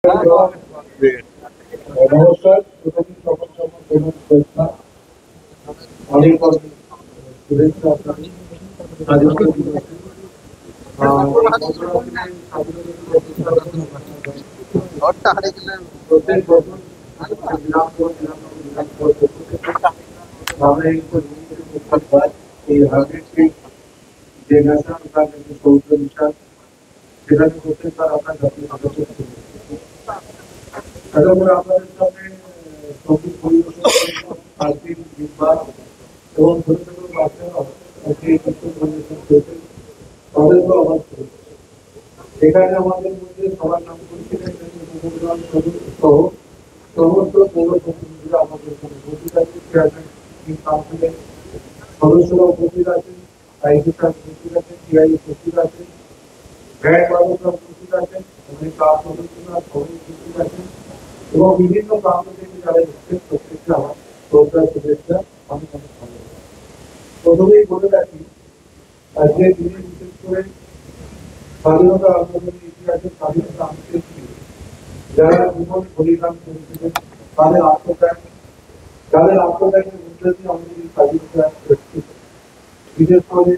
নমস্কার, অনেক শুভেচ্ছা আপনাদের স্বাধীনতা দিবসে। প্রত্যেক বছর এই হার্টের যে ন্যাশনাল পার্ক সৌদ্র বিশাল সেখানে প্রত্যেকবার আপনার জাতীয় সদস্য আপনাদের সামনে সঙ্গীত পরিবেশন আজকের দিনবার এবং ছোট ছোট বাচ্চারা পরিবেশন করেছেন তাদেরও আবার এখানে আমাদের মধ্যে সবার নাম করেছিলেন সহ সমস্ত পৌর প্রতিনিধিরা আমাদের এখানে উপস্থিত আছেন, চেয়ারম্যান কাউন্সিলের সদস্যরা উপস্থিত আছেন, আইসি সাহেব উপস্থিত আছেন, টিআই উপস্থিত আছেন, ব্যাংক বাবুরা উপস্থিত আছেন, অনেক কাজ সদস্যরা সবাই উপস্থিত আছেন এবং বিভিন্ন প্রান্ত থেকে যারা এসেছেন প্রত্যেকটা আমার শ্রদ্ধা শুভেচ্ছা অনেক অনেক ভালো। প্রথমেই বলে রাখি আজকের দিনে বিশেষ করে স্বাধীনতা আন্দোলনের ইতিহাসে স্বাধীনতা আনতে যারা জীবন বলিদান করেছিলেন তাদের আত্মত্যাগের মধ্যে দিয়ে আমাদের এই স্বাধীনতা প্রস্তুত। বিশেষ করে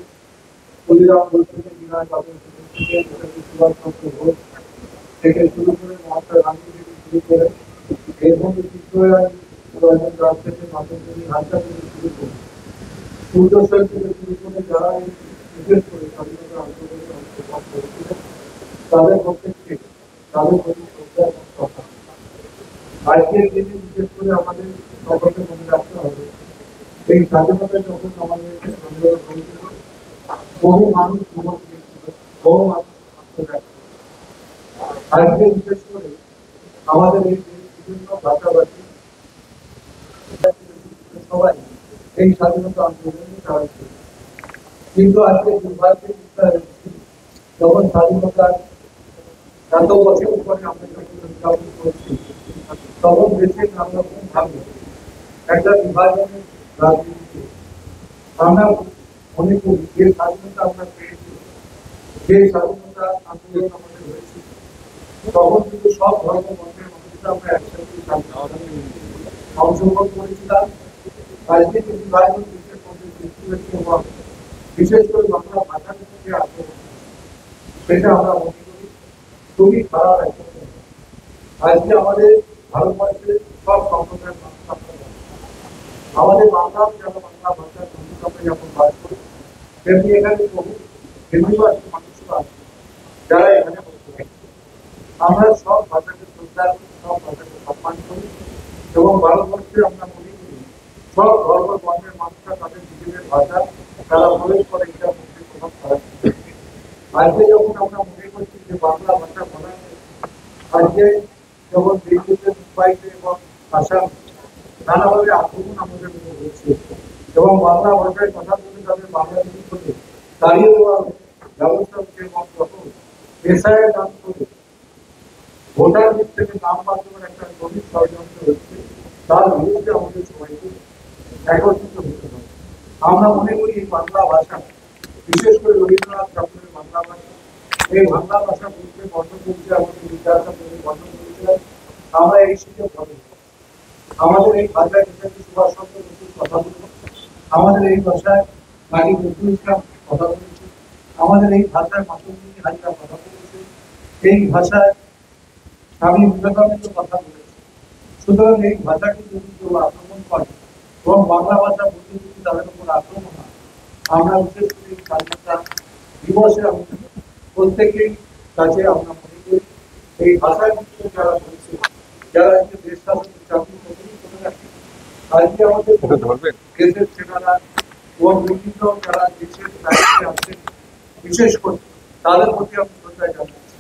ক্ষুদিরাম ঘোষ থেকে বিনয় বাদল সুভাষচন্দ্র ঘোষ থেকে শুরু করে মহাত্মা গান্ধী থেকে শুরু করে এর মধ্যে রাজ থেকে মাতঙ্গিনী হাসা থেকে শুরু করে সূর্যশৈল থেকে শুরু করে যারা বিশেষ করে স্বাধীনতা আন্দোলনে অংশগ্রহণ করেছিলেন তাদের প্রত্যেককে তাদের প্রতি শ্রদ্ধা এবং শ্রদ্ধা। আজকের দিনে বিশেষ করে আমাদের সকলকে মনে রাখতে হবে এই স্বাধীনতা যখন আমাদের আন্দোলন হয়েছিল বহু মানুষ জীবন দিয়েছিল, বহু মানুষ আজকে বিশেষ করে আমাদের এই বিভিন্ন ভাষাভাষী সবাই এই স্বাধীনতা আন্দোলনে সাহায্য করেছে। কিন্তু আজকে দুর্ভাগ্যের বিষয় যখন স্বাধীনতার এত বছর পরে আমরা যখন উদযাপন করছি তখন দেশের নানা রকম ভাবে একটা বিভাজনের রাজনীতি আমরা মনে করি যে স্বাধীনতা আমরা পেয়েছি, যে স্বাধীনতা আন্দোলন আমাদের হয়েছে তখন কিন্তু সব ধর্ম মতের মানুষরা আমরা একসাথে অংশগ্রহণ করেছিলাম। আজকে যে বিভাজন দেশের মধ্যে সৃষ্টি হয়েছে এবং বিশেষ করে বাংলা ভাষার যে আন্দোলন সেটা আমরা মনে করি খুবই খারাপ একটা। আজকে আমাদের ভারতবর্ষের সব সম্প্রদায়ের মানুষ আমাদের বাংলা যারা বাংলা ভাষার আমরা যখন বাস করি তেমনি এখানে বহু হিন্দুবাসী মানুষরা আছে যারা এখানে আমরা সব ভাষাকে শ্রদ্ধা করি, সব ভাষাকে সম্মান করি এবং ভারতবর্ষে আমরা মনে করি সব ধর্ম বর্ণের মানুষরা তাদের নিজেদের ভাষা তারা প্রয়োগ করে এটা মধ্যে প্রভাব খারাপ। আজকে যখন আমরা মনে করছি যে বাংলা ভাষা বলা আজকে যখন দিল্লিতে মুম্বাইতে এবং আসাম নানাভাবে আক্রমণ আমাদের উপর হচ্ছে এবং বাংলা ভাষায় কথা বলে তাদের বাংলাদেশি করে দাঁড়িয়ে দেওয়ার ব্যবস্থা হচ্ছে এবং যখন পেশায় নাম করে ভোটার দিক থেকে নাম বাঁচানোর একটা গভীর ষড়যন্ত্র হচ্ছে তার বিরুদ্ধে আমাদের সবাইকে একত্রিত হতে হবে। আমরা মনে করি এই বাংলা ভাষা বিশেষ করে রবীন্দ্রনাথ ঠাকুরের বাংলা ভাষা, এই বাংলা ভাষা বলতে বর্ণ করেছে আমাদের বিদ্যাসাগর বর্ণ করেছিলেন। আমরা এই সুযোগ পাবো আমাদের এই ভাষায় নেতাজি সুভাষচন্দ্র বসুর কথা বলবো, আমাদের এই ভাষায় গাড়ি নজরুল ইসলাম কথা বলেছে, আমাদের এই ভাষায় মাতঙ্গিনী হাজরা কথা বলেছে, এই ভাষায় স্বামী বিবেকানন্দ কথা বলেছে। সুতরাং এই ভাষাকে যদি কেউ আক্রমণ করে এবং বাংলা ভাষা বলতে যদি তাদের উপর আক্রমণ হয় আমরা বিশেষ করে এই স্বাধীনতা দিবসে প্রত্যেকেই কাছে আমরা মনে করি এই ভাষার ভিত্তিতে যারা বলছে যারা দেশ শাসনের চাকরি করে রাখে আজকে আমাদের দেশের সেনারা এবং বিভিন্ন যারা দেশের দায়িত্বে আছেন বিশেষ করে তাদের প্রতি আমি শ্রদ্ধা জানাচ্ছি।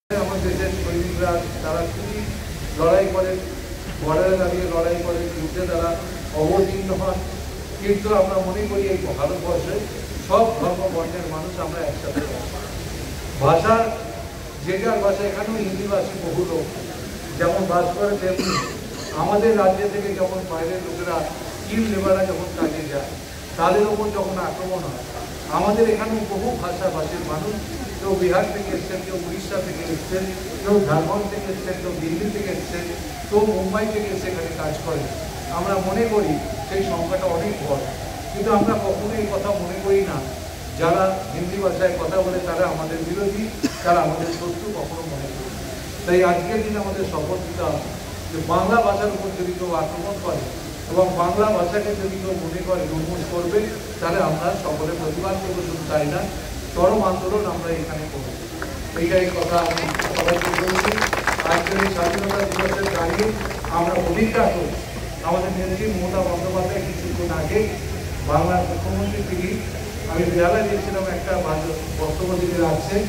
আমাদের দেশের সৈনিকরা তারা খুবই লড়াই করেন, বর্ডারে দাঁড়িয়ে লড়াই করেন, যুদ্ধে তারা অবতীর্ণ হন। কিন্তু আমরা মনে করি এই ভারতবর্ষে সব ধর্ম বর্ণের মানুষ আমরা একসাথে ভাষা যে যার ভাষা এখানেও হিন্দিভাষী বহু লোক যেমন বাস করে তেমনি আমাদের রাজ্য থেকে যখন বাইরের লোকেরা স্কিল লেবাররা যখন কাজে যায় তাদের ওপর যখন আক্রমণ হয় আমাদের এখানেও বহু ভাষাভাষীর মানুষ কেউ বিহার থেকে এসছেন, কেউ উড়িষ্যা থেকে এসছেন, কেউ ঝাড়খণ্ড থেকে এসছেন, কেউ দিল্লি থেকে এসছেন, কেউ মুম্বাই থেকে এসে এখানে কাজ করেন। আমরা মনে করি সেই সংখ্যাটা অনেক বড়, কিন্তু আমরা কখনোই এই কথা মনে করি না যারা হিন্দি ভাষায় কথা বলে তারা আমাদের বিরোধী, তারা আমাদের শত্রু, কখনো মনে করি। তাই আজকের দিনে আমাদের শপথ নিতে হবে যে বাংলা ভাষার উপর যদি কেউ আক্রমণ করে এবং বাংলা ভাষাকে যদি কেউ মনে করে উন্মোচ করবে, তাহলে আমরা সকলে প্রতিবাদ করবো। শুধু তাই না, চরম আন্দোলন আমরা এখানে করব। এইটাই কথা আমি সবাইকে বলছি। আজকের এই স্বাধীনতা দিবসের দাঁড়িয়ে আমরা প্রতিজ্ঞা করি, আমাদের নেত্রী মমতা বন্দ্যোপাধ্যায় কিছুক্ষণ আগে বাংলার মুখ্যমন্ত্রী তিনি, আমি বিড়ালে দিয়েছিলাম একটা বক্তব্য তিনি রাখছেন,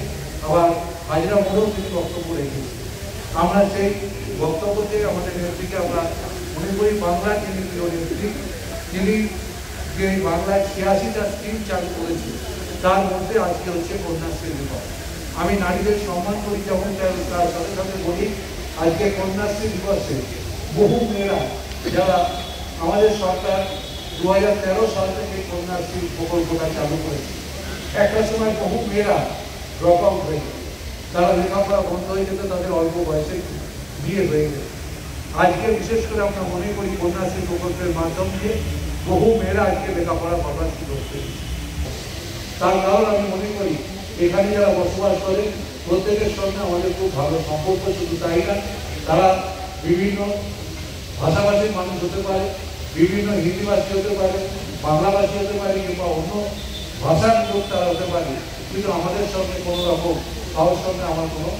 আবার হাজরা মোড়েও তিনি বক্তব্য রেখেছেন। আমরা সেই বক্তব্যতে আমাদের নেত্রীকে আমরা মনে করি বাংলার যিনি প্রিয় নেত্রী, তিনি যে বাংলায় 86টা স্কিম চালু করেছে, তার মধ্যে আজকে হচ্ছে কন্যাশ্রী দিবস। আমি নারীদের সম্মান করি যখন তার সাথে সাথে বলি আজকে কন্যাশ্রী দিবসে বহু মেয়েরা যারা আমাদের সরকার 2013 সাল থেকে কন্যাশ্রী প্রকল্পটা চালু করেছে, একটা সময় বহু মেয়েরা ড্রপ আউট হয়ে যেত, তারা লেখাপড়া বন্ধ হয়ে যেত, তাদের অল্প বয়সে বিয়ে হয়ে যেত। আজকে বিশেষ করে আমরা মনে করি কন্যাশ্রী প্রকল্পের মাধ্যম দিয়ে বহু মেয়েরা আজকে লেখাপড়া করার সুযোগ পেয়েছে। তার কারণ আমি মনে করি এখানে যারা বসবাস করে প্রত্যেকের সঙ্গে আমাদের খুব ভালো সম্পর্ক। শুধু তাই না, তারা বিভিন্ন ভাষাভাষীর মানুষ হতে পারে, বিভিন্ন হিন্দিভাষী হতে পারে, বাংলাভাষী হতে পারে, কিংবা অন্য ভাষার লোক তারা হতে পারে, কিন্তু আমাদের সঙ্গে কোনো রকম কারোর সঙ্গে আমার কোনো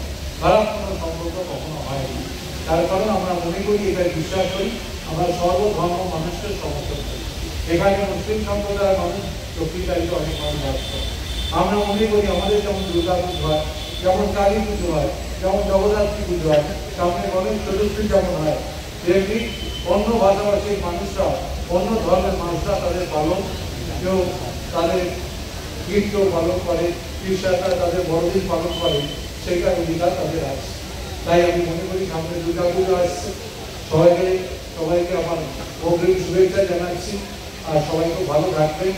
খারাপ কোনো সম্পর্ক কখনো হয়নি। তার কারণ আমরা মনে করি, এটাই বিশ্বাস করি, আমরা সর্বধর্ম মানুষকে সমর্থন করি। এখানে মুসলিম সম্প্রদায়ের মানুষ দক্ষিণকারীতে অনেক মানুষ আসছে। আমরা মনে করি আমাদের যেমন দুর্গা পুজো হয়, যেমন কালী পুজো হয়, যেমন জগদ্ধাত্রী পুজো হয়, সামনে গণেশ চতুর্থী যেমন হয়, তেমনি অন্য ভাষাভাষীর মানুষরা, অন্য ধর্মের মানুষরা তাদের পালন, কেউ তাদের ঈদ কেউ পালন করে, খ্রিস্টানরা তাদের বড়দিন পালন করে, সেইটার অধিকার তাদের আছে। তাই আমি মনে করি সামনে দুর্গা পুজো আসছে, সবাইকে আমার অগ্রিম শুভেচ্ছা জানাচ্ছি, আর সবাইকে ভালো থাকবেন।